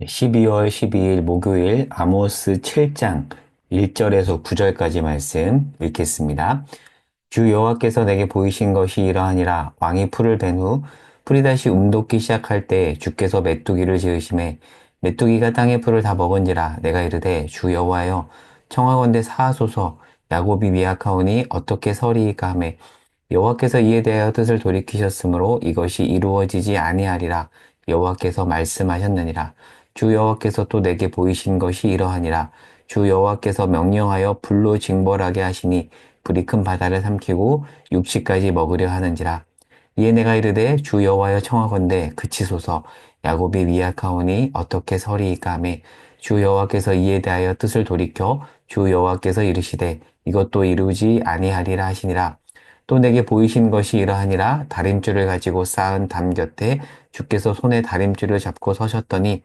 12월 12일 목요일 아모스 7장 1절에서 9절까지 말씀 읽겠습니다. 주 여호와께서 내게 보이신 것이 이러하니라. 왕이 풀을 벤 후 풀이 다시 움돋기 시작할 때 주께서 메뚜기를 지으심에 메뚜기가 땅의 풀을 다 먹은지라. 내가 이르되 주 여호와여 청하건대 사하소서. 야곱이 미약하오니 어떻게 서리이까 하매 여호와께서 이에 대하여 뜻을 돌이키셨으므로 이것이 이루어지지 아니하리라. 여호와께서 말씀하셨느니라. 주 여호와께서 또 내게 보이신 것이 이러하니라. 주 여호와께서 명령하여 불로 징벌하게 하시니 불이 큰 바다를 삼키고 육지까지 먹으려 하는지라. 이에 내가 이르되 주 여호와여 청하건대 그치소서. 야곱이 미약하오니 어떻게 서리이까 하매 주 여호와께서 이에 대하여 뜻을 돌이켜 주 여호와께서 이르시되 이것도 이루지 아니하리라 하시니라. 또 내게 보이신 것이 이러하니라. 다림줄을 가지고 쌓은 담 곁에 주께서 손에 다림줄을 잡고 서셨더니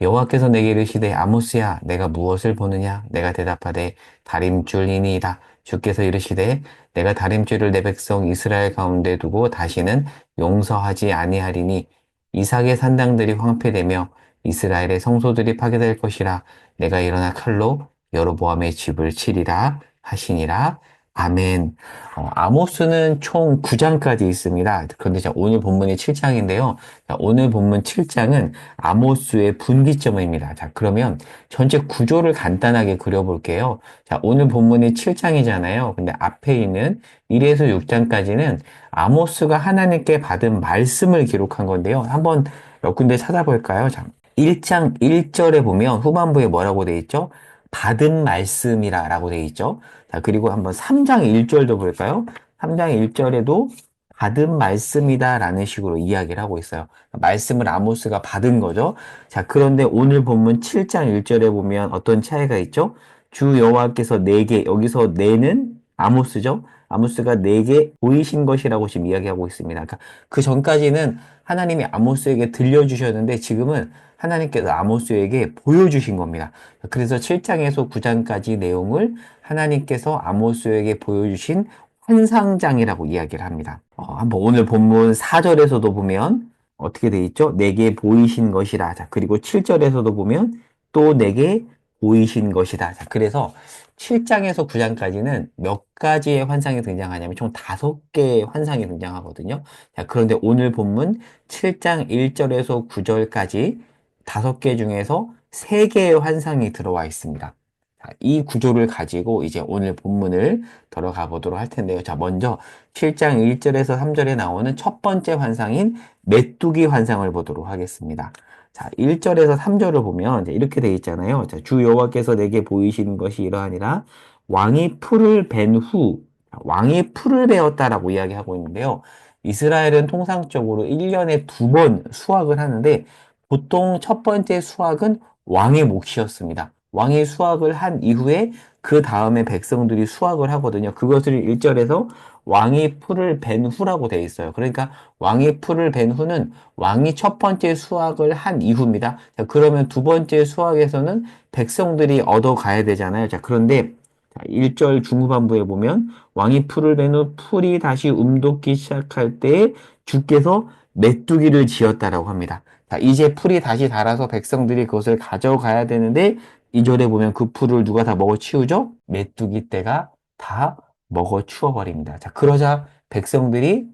여호와께서 내게 이르시되 아모스야 내가 무엇을 보느냐. 내가 대답하되 다림줄이니이다. 주께서 이르시되 내가 다림줄을 내 백성 이스라엘 가운데 두고 다시는 용서하지 아니하리니 이삭의 산당들이 황폐되며 이스라엘의 성소들이 파괴될 것이라. 내가 일어나 칼로 여로보암의 집을 치리라 하시니라. 아멘. 아모스는 총 9장까지 있습니다. 그런데 오늘 본문이 7장인데요. 오늘 본문 7장은 아모스의 분기점입니다. 자, 그러면 전체 구조를 간단하게 그려볼게요. 자, 오늘 본문이 7장이잖아요. 근데 앞에 있는 1에서 6장까지는 아모스가 하나님께 받은 말씀을 기록한 건데요. 한번 몇 군데 찾아볼까요? 자, 1장 1절에 보면 후반부에 뭐라고 돼 있죠? 받은 말씀이라 라고 돼 있죠. 자, 그리고 한번 3장 1절도 볼까요? 3장 1절에도 받은 말씀이다 라는 식으로 이야기를 하고 있어요. 말씀을 아모스가 받은 거죠. 자, 그런데 오늘 본문 7장 1절에 보면 어떤 차이가 있죠? 주 여호와께서 내게, 여기서 내는 아모스죠? 아모스가 내게 보이신 것이라고 지금 이야기하고 있습니다. 그러니까 그 전까지는 하나님이 아모스에게 들려주셨는데 지금은 하나님께서 아모스에게 보여주신 겁니다. 그래서 7장에서 9장까지 내용을 하나님께서 아모스에게 보여주신 환상장이라고 이야기를 합니다. 한번 오늘 본문 4절에서도 보면 어떻게 돼 있죠? 내게 보이신 것이라. 자, 그리고 7절에서도 보면 또 내게 보이신 것이다. 자, 그래서 7장에서 9장까지는 몇 가지의 환상이 등장하냐면 총 5개의 환상이 등장하거든요. 자, 그런데 오늘 본문 7장 1절에서 9절까지 5개 중에서 3개의 환상이 들어와 있습니다. 자, 이 구조를 가지고 이제 오늘 본문을 들어가 보도록 할 텐데요. 자, 먼저 7장 1절에서 3절에 나오는 첫 번째 환상인 메뚜기 환상을 보도록 하겠습니다. 자, 1절에서 3절을 보면 이제 이렇게 돼 있잖아요. 자, 주 여호와께서 내게 보이시는 것이 이러하니라. 왕이 풀을 벤 후, 왕이 풀을 베었다라고 이야기하고 있는데요. 이스라엘은 통상적으로 1년에 2번 수확을 하는데 보통 첫 번째 수확은 왕의 몫이었습니다. 왕이 수확을 한 이후에 그 다음에 백성들이 수확을 하거든요. 그것을 1절에서 왕이 풀을 벤 후라고 되어 있어요. 그러니까 왕이 풀을 벤 후는 왕이 첫 번째 수확을 한 이후입니다. 자, 그러면 두 번째 수확에서는 백성들이 얻어가야 되잖아요. 자, 그런데 1절 중후반부에 보면 왕이 풀을 벤 후 풀이 다시 움돋기 시작할 때 주께서 메뚜기를 지었다라고 합니다. 자, 이제 풀이 다시 닳아서 백성들이 그것을 가져가야 되는데 2절에 보면 그 풀을 누가 다 먹어치우죠? 메뚜기 떼가 다 먹어치워 버립니다. 자, 그러자 백성들이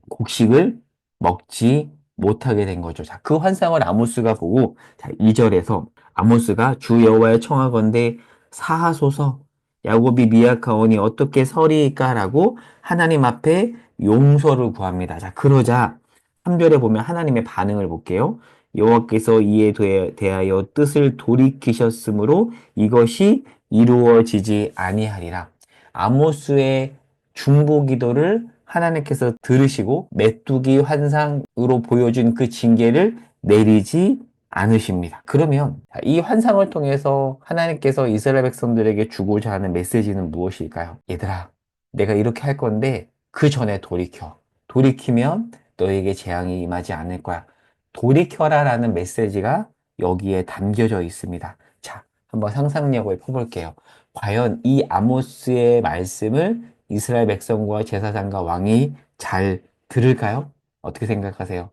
곡식을 먹지 못하게 된 거죠. 자, 그 환상을 아모스가 보고 자, 2절에서 아모스가 주 여호와의 청하건대 사하소서 야곱이 미약하오니 어떻게 서리이까라고 하나님 앞에 용서를 구합니다. 자, 그러자 3절에 보면 하나님의 반응을 볼게요. 여호와께서 이에 대하여 뜻을 돌이키셨으므로 이것이 이루어지지 아니하리라. 아모스의 중보 기도를 하나님께서 들으시고 메뚜기 환상으로 보여준 그 징계를 내리지 않으십니다. 그러면 이 환상을 통해서 하나님께서 이스라엘 백성들에게 주고자 하는 메시지는 무엇일까요? 얘들아, 내가 이렇게 할 건데 그 전에 돌이켜. 돌이키면 너에게 재앙이 임하지 않을 거야. 돌이켜라라는 메시지가 여기에 담겨져 있습니다. 자, 한번 상상력을 펴볼게요. 과연 이 아모스의 말씀을 이스라엘 백성과 제사장과 왕이 잘 들을까요? 어떻게 생각하세요?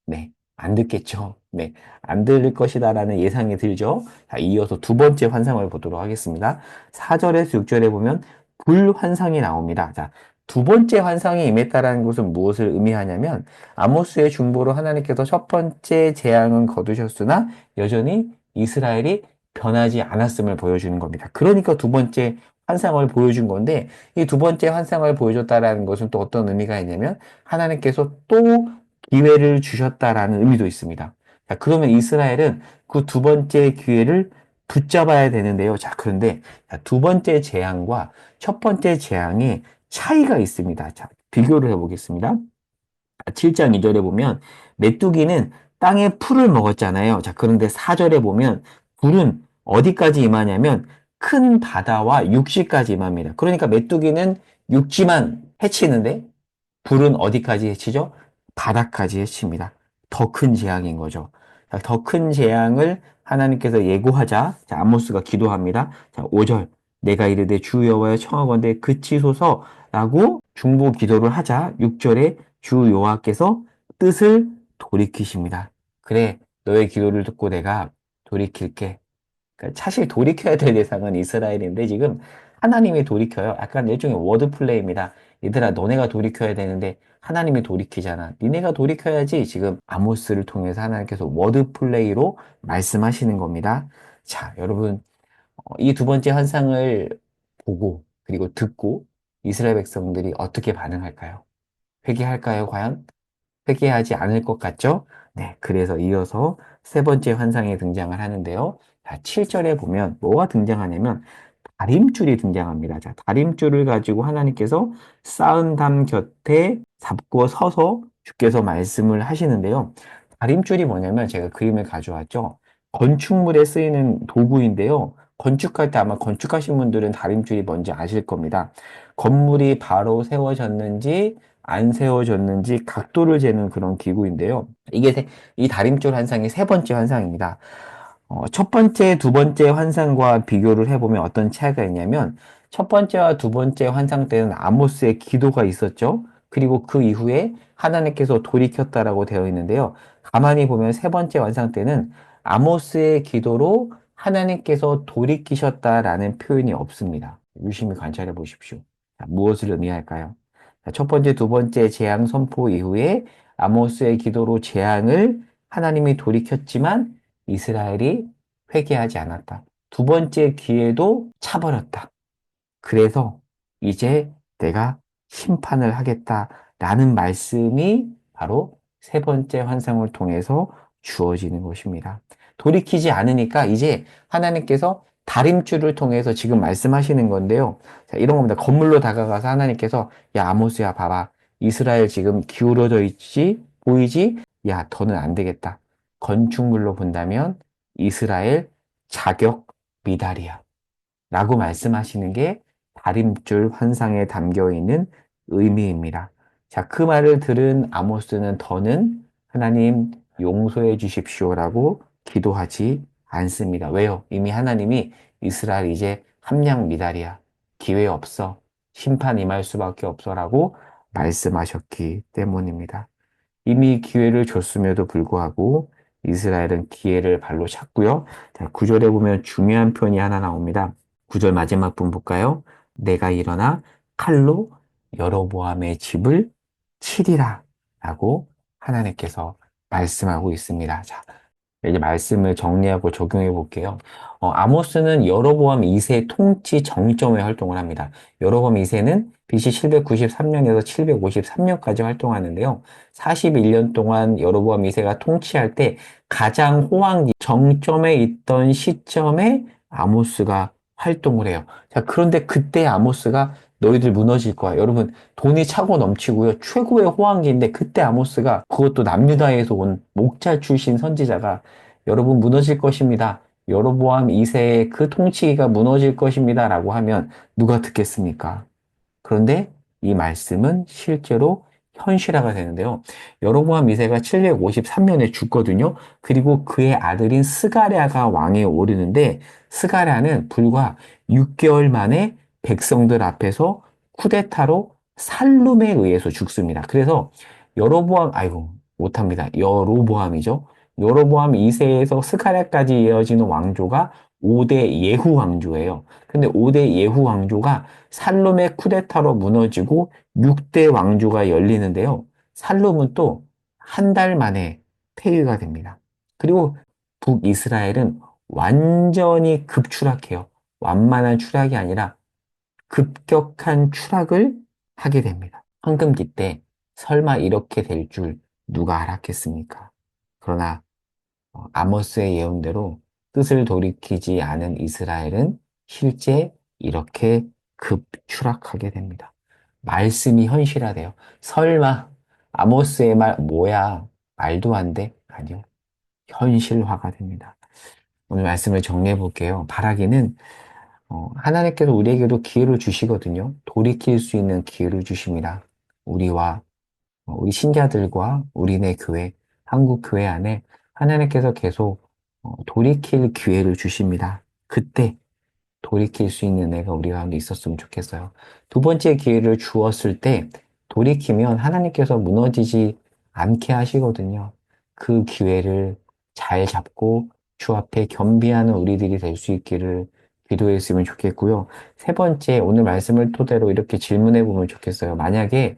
네, 안 듣겠죠. 네, 안 들릴 것이다라는 예상이 들죠. 자, 이어서 두 번째 환상을 보도록 하겠습니다. 4절에서 6절에 보면 불환상이 나옵니다. 자, 두 번째 환상이 임했다라는 것은 무엇을 의미하냐면 아모스의 중보로 하나님께서 첫 번째 재앙은 거두셨으나 여전히 이스라엘이 변하지 않았음을 보여주는 겁니다. 그러니까 두 번째 환상을 보여준 건데 이 두 번째 환상을 보여줬다라는 것은 또 어떤 의미가 있냐면 하나님께서 또 기회를 주셨다라는 의미도 있습니다. 자, 그러면 이스라엘은 그 두 번째 기회를 붙잡아야 되는데요. 자, 그런데 두 번째 재앙과 첫 번째 재앙에 차이가 있습니다. 자, 비교를 해보겠습니다. 7장 2절에 보면 메뚜기는 땅에 풀을 먹었잖아요. 자, 그런데 4절에 보면 불은 어디까지 임하냐면 큰 바다와 육지까지 임합니다. 그러니까 메뚜기는 육지만 해치는데 불은 어디까지 해치죠? 바다까지 해칩니다. 더 큰 재앙인 거죠. 더 큰 재앙을 하나님께서 예고하자, 자, 아모스가 기도합니다. 자, 5절. 내가 이르되 주 여호와여 청하건대 그치소서라고 중보 기도를 하자 6절에 주 여호와께서 뜻을 돌이키십니다. 그래, 너의 기도를 듣고 내가 돌이킬게. 그러니까 사실 돌이켜야 될 대상은 이스라엘인데 지금 하나님이 돌이켜요. 약간 일종의 워드 플레이입니다. 얘들아, 너네가 돌이켜야 되는데 하나님이 돌이키잖아. 니네가 돌이켜야지. 지금 아모스를 통해서 하나님께서 워드 플레이로 말씀하시는 겁니다. 자, 여러분, 이 두 번째 환상을 보고 그리고 듣고 이스라엘 백성들이 어떻게 반응할까요? 회개할까요, 과연? 회개하지 않을 것 같죠? 네, 그래서 이어서 세 번째 환상에 등장을 하는데요. 자, 7절에 보면 뭐가 등장하냐면 다림줄이 등장합니다. 자, 다림줄을 가지고 하나님께서 쌓은 담 곁에 잡고 서서 주께서 말씀을 하시는데요. 다림줄이 뭐냐면 제가 그림을 가져왔죠. 건축물에 쓰이는 도구인데요. 건축할 때 아마 건축하신 분들은 다림줄이 뭔지 아실 겁니다. 건물이 바로 세워졌는지 안 세워졌는지 각도를 재는 그런 기구인데요. 이 다림줄 환상이 세 번째 환상입니다. 첫 번째, 두 번째 환상과 비교를 해보면 어떤 차이가 있냐면, 첫 번째와 두 번째 환상 때는 아모스의 기도가 있었죠. 그리고 그 이후에 하나님께서 돌이켰다라고 되어 있는데요. 가만히 보면 세 번째 환상 때는 아모스의 기도로 하나님께서 돌이키셨다라는 표현이 없습니다. 유심히 관찰해 보십시오. 자, 무엇을 의미할까요? 자, 첫 번째, 두 번째 재앙 선포 이후에 아모스의 기도로 재앙을 하나님이 돌이켰지만 이스라엘이 회개하지 않았다. 두 번째 기회도 차버렸다. 그래서 이제 내가 심판을 하겠다라는 말씀이 바로 세 번째 환상을 통해서 주어지는 것입니다. 돌이키지 않으니까 이제 하나님께서 다림줄을 통해서 지금 말씀하시는 건데요. 자, 이런 겁니다. 건물로 다가가서 하나님께서 야, 아모스야, 봐봐. 이스라엘 지금 기울어져 있지? 보이지? 야, 더는 안 되겠다. 건축물로 본다면 이스라엘 자격 미달이야. 라고 말씀하시는 게 다림줄 환상에 담겨 있는 의미입니다. 자, 그 말을 들은 아모스는 더는 하나님 용서해 주십시오라고 기도하지 않습니다. 왜요? 이미 하나님이 이스라엘 이제 함량 미달이야. 기회 없어. 심판 임할 수밖에 없어라고 말씀하셨기 때문입니다. 이미 기회를 줬음에도 불구하고 이스라엘은 기회를 발로 찼고요. 자, 9절에 보면 중요한 표현이 하나 나옵니다. 9절 마지막 분 볼까요? 내가 일어나 칼로 여로보암의 집을 치리라 라고 하나님께서 말씀하고 있습니다. 자, 이제 말씀을 정리하고 적용해 볼게요. 아모스는 여로보암 2세 통치 정점에 활동을 합니다. 여로보암 2세는 BC 793년에서 753년까지 활동하는데요. 41년 동안 여로보암 2세가 통치할 때 가장 호황기 정점에 있던 시점에 아모스가 활동을 해요. 자, 그런데 그때 아모스가 너희들 무너질 거야. 여러분, 돈이 차고 넘치고요. 최고의 호황기인데 그때 아모스가 그것도 남유다에서 온 목자 출신 선지자가 여러분 무너질 것입니다. 여로보암 2세의 그 통치기가 무너질 것입니다. 라고 하면 누가 듣겠습니까? 그런데 이 말씀은 실제로 현실화가 되는데요. 여로보암 2세가 753년에 죽거든요. 그리고 그의 아들인 스가랴가 왕에 오르는데 스가랴는 불과 6개월 만에 백성들 앞에서 쿠데타로 살룸에 의해서 죽습니다. 그래서 여로보암, 아이고, 못합니다. 여로보암이죠. 여로보암 2세에서 스가랴까지 이어지는 왕조가 5대 예후 왕조예요. 근데 5대 예후 왕조가 살룸의 쿠데타로 무너지고 6대 왕조가 열리는데요. 살룸은 또 한 달 만에 폐위가 됩니다. 그리고 북이스라엘은 완전히 급추락해요. 완만한 추락이 아니라 급격한 추락을 하게 됩니다. 황금기 때 설마 이렇게 될 줄 누가 알았겠습니까? 그러나 아모스의 예언대로 뜻을 돌이키지 않은 이스라엘은 실제 이렇게 급추락하게 됩니다. 말씀이 현실화돼요. 설마 아모스의 말 뭐야? 말도 안 돼? 아니요. 현실화가 됩니다. 오늘 말씀을 정리해 볼게요. 바라기는 하나님께서 우리에게도 기회를 주시거든요. 돌이킬 수 있는 기회를 주십니다. 우리와 우리 신자들과 우리네 교회, 한국 교회 안에 하나님께서 계속 돌이킬 기회를 주십니다. 그때 돌이킬 수 있는 애가 우리 가운데 있었으면 좋겠어요. 두 번째 기회를 주었을 때 돌이키면 하나님께서 무너지지 않게 하시거든요. 그 기회를 잘 잡고 주 앞에 겸비하는 우리들이 될 수 있기를 기도했으면 좋겠고요. 세 번째, 오늘 말씀을 토대로 이렇게 질문해 보면 좋겠어요. 만약에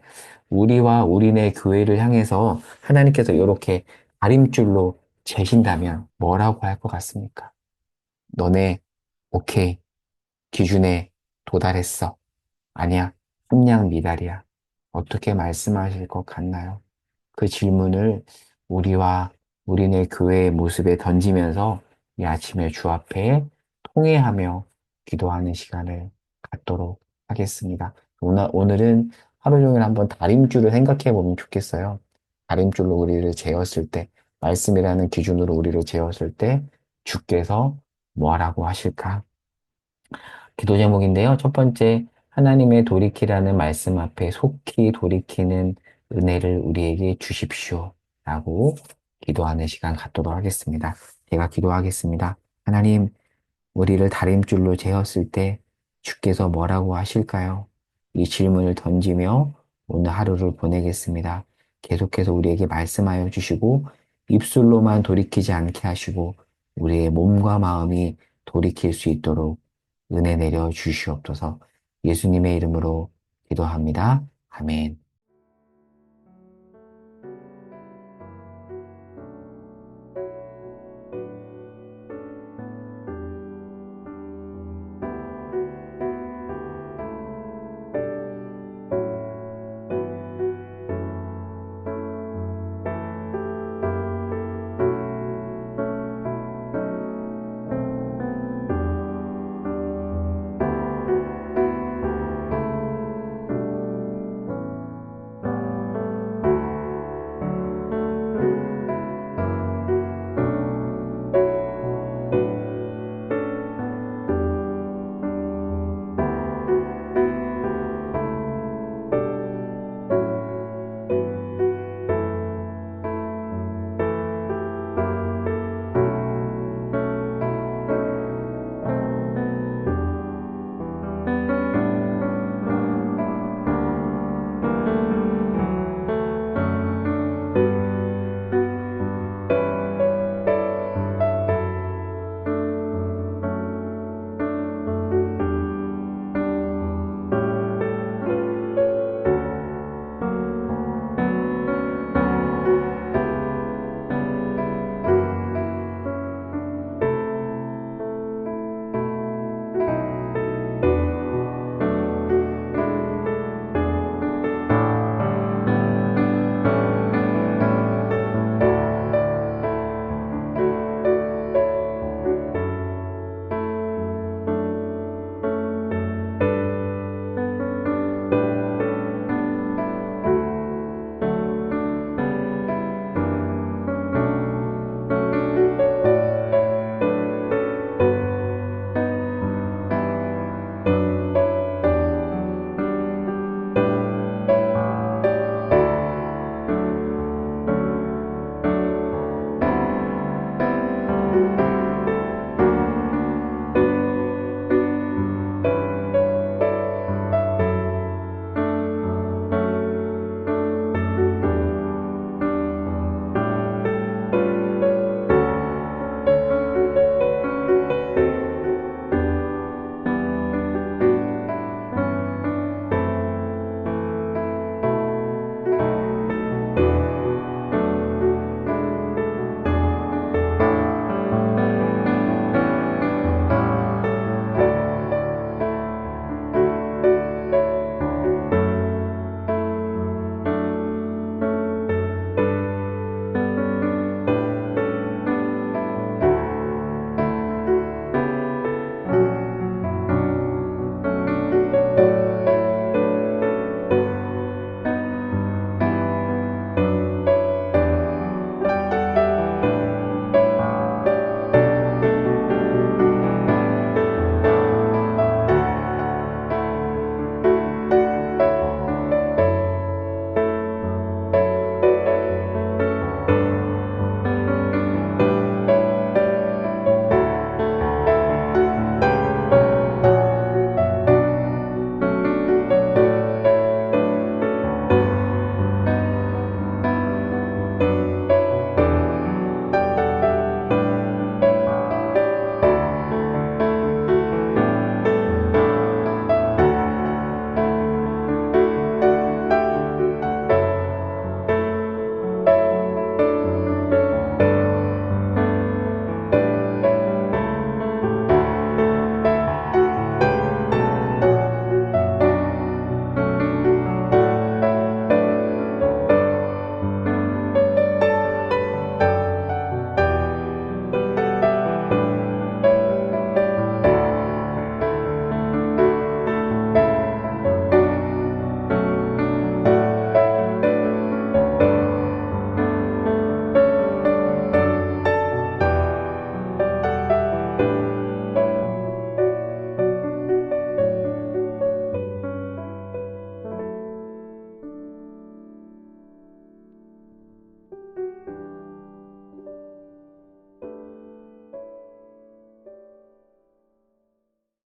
우리와 우리네 교회를 향해서 하나님께서 이렇게 가림줄로 재신다면 뭐라고 할 것 같습니까? 너네, 오케이. 기준에 도달했어. 아니야. 함량 미달이야. 어떻게 말씀하실 것 같나요? 그 질문을 우리와 우리네 교회의 모습에 던지면서 이 아침에 주 앞에 통회하며 기도하는 시간을 갖도록 하겠습니다. 오늘은 하루 종일 한번 다림줄을 생각해 보면 좋겠어요. 다림줄로 우리를 재었을 때, 말씀이라는 기준으로 우리를 재었을 때 주께서 뭐라고 하실까? 기도 제목인데요. 첫 번째, 하나님의 돌이키라는 말씀 앞에 속히 돌이키는 은혜를 우리에게 주십시오. 라고 기도하는 시간 갖도록 하겠습니다. 제가 기도하겠습니다. 하나님, 우리를 다림줄로 재었을 때 주께서 뭐라고 하실까요? 이 질문을 던지며 오늘 하루를 보내겠습니다. 계속해서 우리에게 말씀하여 주시고 입술로만 돌이키지 않게 하시고 우리의 몸과 마음이 돌이킬 수 있도록 은혜 내려 주시옵소서. 예수님의 이름으로 기도합니다. 아멘.